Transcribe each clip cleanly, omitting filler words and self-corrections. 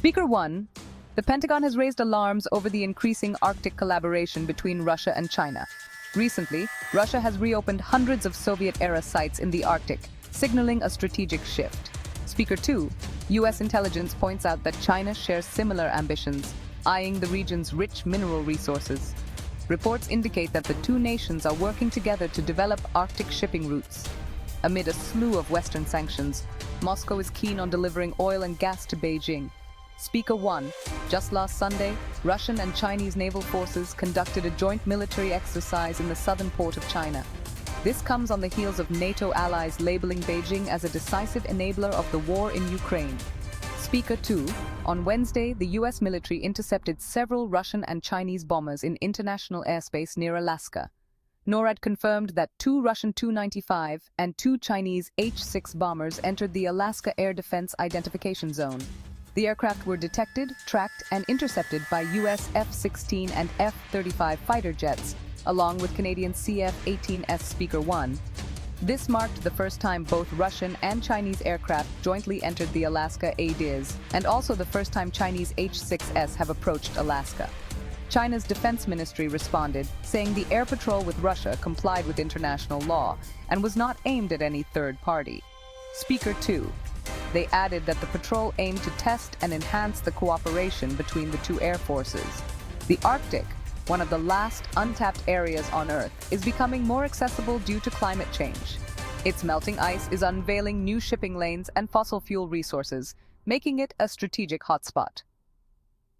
Speaker 1. The Pentagon has raised alarms over the increasing Arctic collaboration between Russia and China. Recently, Russia has reopened hundreds of Soviet-era sites in the Arctic, signaling a strategic shift. Speaker 2. U.S. intelligence points out that China shares similar ambitions, eyeing the region's rich mineral resources. Reports indicate that the two nations are working together to develop Arctic shipping routes. Amid a slew of Western sanctions, Moscow is keen on delivering oil and gas to Beijing. Speaker 1. Just last Sunday, Russian and Chinese naval forces conducted a joint military exercise in the southern port of China. This comes on the heels of NATO allies labeling Beijing as a decisive enabler of the war in Ukraine. Speaker 2. On Wednesday, the U.S. military intercepted several Russian and Chinese bombers in international airspace near Alaska. NORAD confirmed that 2 Russian Tu-95 and 2 Chinese H-6 bombers entered the Alaska Air Defense Identification Zone. The aircraft were detected, tracked, and intercepted by U.S. F-16 and F-35 fighter jets, along with Canadian CF-18S. Speaker 1. This marked the first time both Russian and Chinese aircraft jointly entered the Alaska ADIZ, and also the first time Chinese H-6s have approached Alaska. China's defense ministry responded, saying the air patrol with Russia complied with international law and was not aimed at any third party. Speaker 2. They added that the patrol aimed to test and enhance the cooperation between the two air forces. The Arctic, one of the last untapped areas on Earth, is becoming more accessible due to climate change. Its melting ice is unveiling new shipping lanes and fossil fuel resources, making it a strategic hotspot.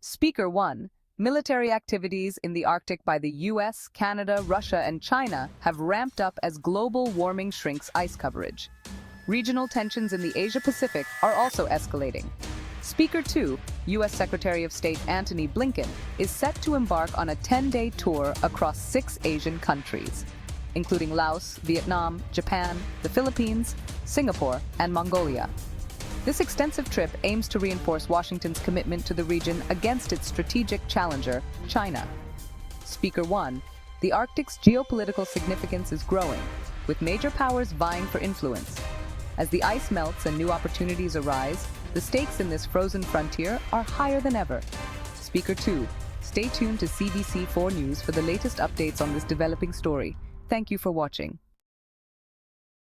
Speaker 1. Military activities in the Arctic by the US, Canada, Russia, and China have ramped up as global warming shrinks ice coverage. Regional tensions in the Asia-Pacific are also escalating. Speaker 2, U.S. Secretary of State Antony Blinken, is set to embark on a 10-day tour across 6 Asian countries, including Laos, Vietnam, Japan, the Philippines, Singapore, and Mongolia. This extensive trip aims to reinforce Washington's commitment to the region against its strategic challenger, China. Speaker 1, the Arctic's geopolitical significance is growing, with major powers vying for influence. As the ice melts and new opportunities arise, the stakes in this frozen frontier are higher than ever. Speaker 2, stay tuned to CBC4 News for the latest updates on this developing story. Thank you for watching.